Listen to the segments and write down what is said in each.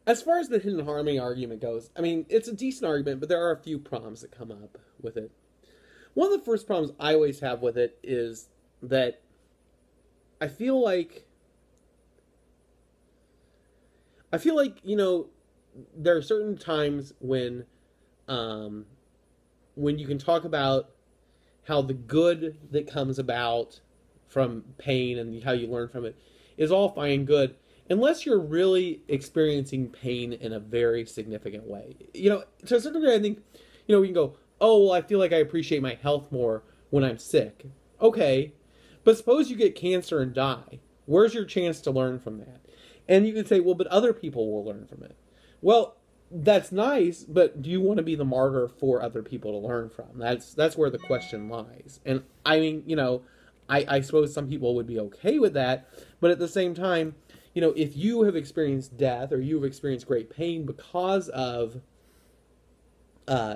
as far as the hidden harmony argument goes, I mean, it's a decent argument, but there are a few problems that come up with it. One of the first problems I always have with it is that I feel like you know, there are certain times um, when you can talk about how the good that comes about from pain and how you learn from it is all fine and good, unless you're really experiencing pain in a very significant way. You know, to a certain degree, I think, you know, we can go, oh, well, I feel like I appreciate my health more when I'm sick. Okay, but suppose you get cancer and die. Where's your chance to learn from that? And you can say, well, but other people will learn from it. Well, that's nice, but do you want to be the martyr for other people to learn from? That's where the question lies. And I mean, you know, I suppose some people would be okay with that, but at the same time, you know, if you have experienced death or you've experienced great pain because of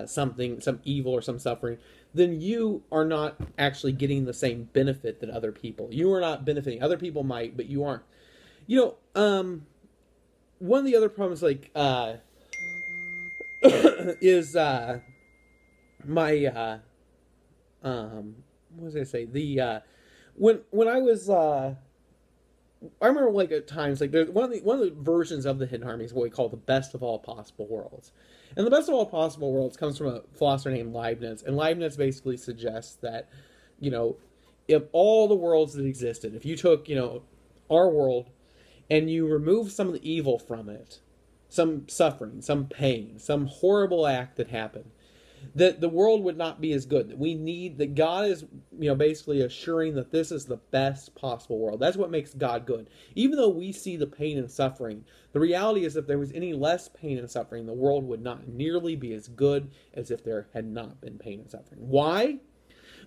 something, some evil or some suffering, then you are not actually getting the same benefit that other people. You are not benefiting. Other people might, but you aren't. You know, one of the other problems, like, is my what was I say? The when I was I remember, like, at times, like, there's one of the versions of the hidden harmony is what we call the best of all possible worlds. And the best of all possible worlds comes from a philosopher named Leibniz, and Leibniz basically suggests that, you know, if all the worlds that existed, if you took, you know, our world and you remove some of the evil from it, some suffering, some pain, some horrible act that happened, that the world would not be as good. That we need, that God is, you know, basically assuring that this is the best possible world. That's what makes God good. Even though we see the pain and suffering, the reality is if there was any less pain and suffering, the world would not nearly be as good as if there had not been pain and suffering. Why?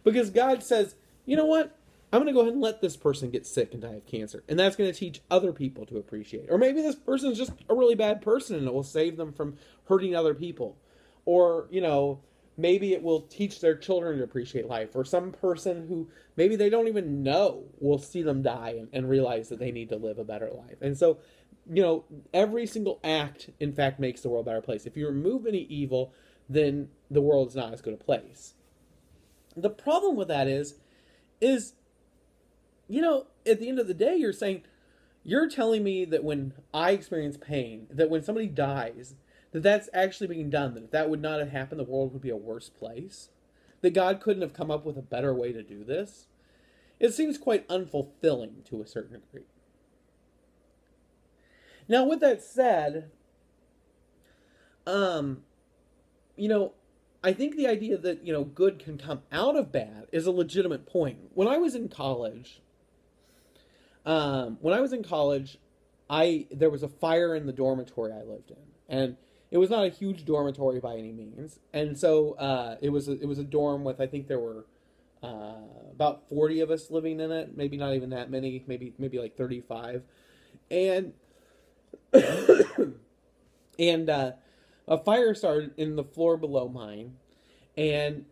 Because God says, you know what? I'm going to go ahead and let this person get sick and die of cancer. And that's going to teach other people to appreciate. Or maybe this person is just a really bad person and it will save them from hurting other people. Or, you know, maybe it will teach their children to appreciate life. Or some person who maybe they don't even know will see them die and realize that they need to live a better life. And so, you know, every single act, in fact, makes the world a better place. If you remove any evil, then the world is not as good a place. The problem with that is, you know, at the end of the day, you're telling me that when I experience pain, that when somebody dies, that that's actually being done, that if that would not have happened, the world would be a worse place? That God couldn't have come up with a better way to do this? It seems quite unfulfilling to a certain degree. Now, with that said, you know, I think the idea that, you know, good can come out of bad is a legitimate point. When I was in college, there was a fire in the dormitory I lived in, and it was not a huge dormitory by any means, and so it was a dorm with, I think there were about 40 of us living in it, maybe not even that many, maybe like 35, and and a fire started in the floor below mine, and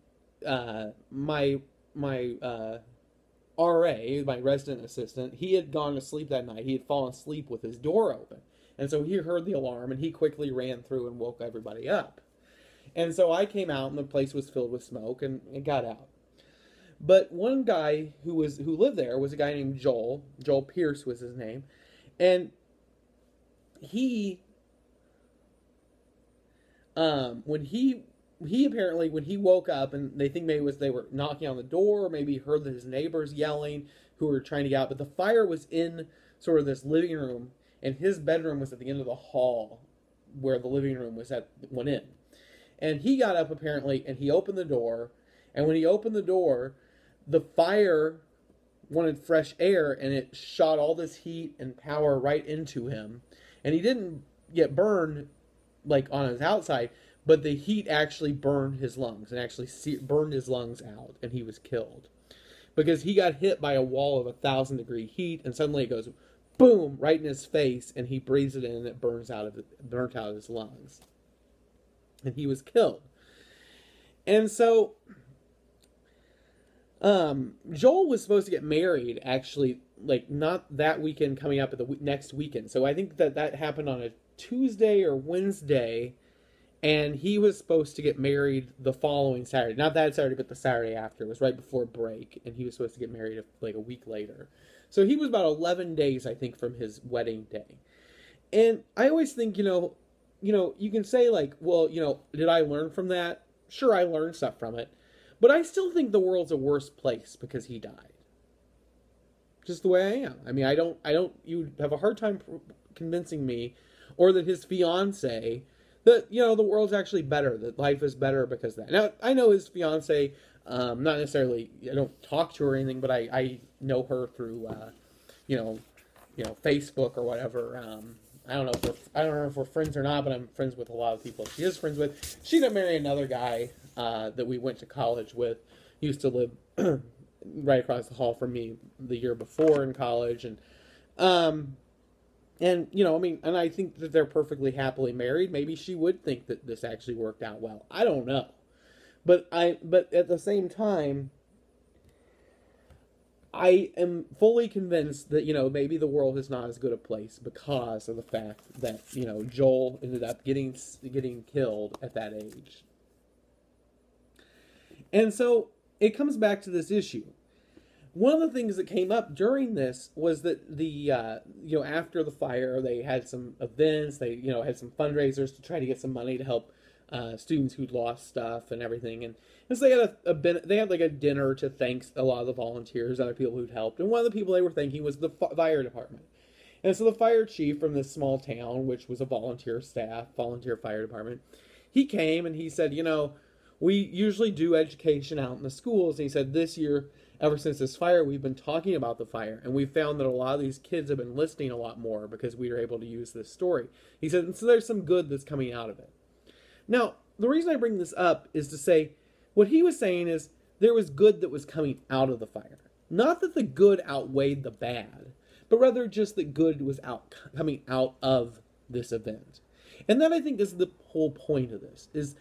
my RA, my resident assistant, he had gone to sleep that night. He had fallen asleep with his door open. And so he heard the alarm, and he quickly ran through and woke everybody up. And so I came out, and the place was filled with smoke, and got out. But one guy who lived there was a guy named Joel. Joel Pierce was his name. And he, when he woke up, and they think maybe they were knocking on the door, or maybe heard his neighbors yelling who were trying to get out, but the fire was in sort of this living room, and his bedroom was at the end of the hall where the living room went in. And he got up apparently, and he opened the door, and when he opened the door, the fire wanted fresh air, and it shot all this heat and power right into him, and he didn't get burned like on his outside, but the heat actually burned his lungs and actually burned his lungs out, and he was killed because he got hit by a wall of 1,000-degree heat, and suddenly it goes boom right in his face, and he breathes it in, and it burnt out of his lungs, and he was killed. And so Joel was supposed to get married actually, like not that weekend coming up, at the next weekend. So I think that happened on a Tuesday or Wednesday, and he was supposed to get married the following Saturday. Not that Saturday, but the Saturday after. It was right before break, and he was supposed to get married like a week later. So he was about 11 days, I think, from his wedding day. And I always think, you can say like, well, did I learn from that? Sure, I learned stuff from it, but I still think the world's a worse place because he died. Just the way I am. I mean, I don't. You have a hard time convincing me, or that his fiance, that the world's actually better, that life is better because of that. Now I know his fiance, not necessarily. I don't talk to her or anything, but I know her through, Facebook or whatever. I don't know if we're friends or not, but I'm friends with a lot of people she is friends with. She didn't marry another guy that we went to college with. He used to live right across the hall from me the year before in college, and and I think that they're perfectly happily married. Maybe she would think that this actually worked out well. I don't know, but at the same time, I am fully convinced that maybe the world is not as good a place because of the fact that Joel ended up getting killed at that age. And so it comes back to this issue. One of the things that came up during this was that the after the fire, they had some events. They had some fundraisers to try to get some money to help students who'd lost stuff and everything. And so they had they had like a dinner to thank a lot of the volunteers, other people who'd helped. And one of the people they were thanking was the fire department. And so the fire chief from this small town, which was a volunteer fire department, he came and he said, we usually do education out in the schools. And he said, this year, ever since this fire, we've been talking about the fire. And we found that a lot of these kids have been listening a lot more because we were able to use this story. He said, and so there's some good that's coming out of it. Now, the reason I bring this up is to say, what he was saying is there was good that was coming out of the fire. Not that the good outweighed the bad, but rather just that good was coming out of this event. And that, I think, is the whole point of this, is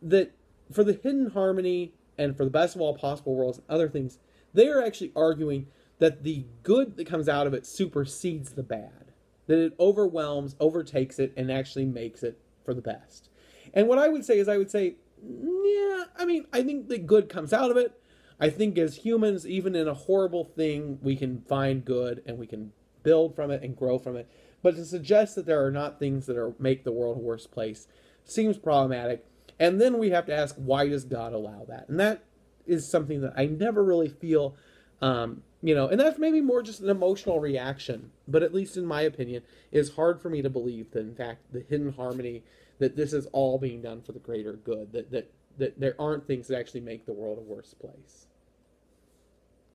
that for the Hidden Harmony and for the Best of All Possible Worlds and other things, they are actually arguing that the good that comes out of it supersedes the bad. That it overtakes it, and actually makes it for the best. And what I would say is, yeah, I think the good comes out of it. I think as humans, even in a horrible thing, we can find good and we can build from it and grow from it. But to suggest that there are not things that make the world a worse place seems problematic. And then we have to ask, why does God allow that? And that is something that I never really feel, and that's maybe more just an emotional reaction. But at least in my opinion, it's hard for me to believe that, in fact, the Hidden Harmony, that this is all being done for the greater good, that there aren't things that actually make the world a worse place.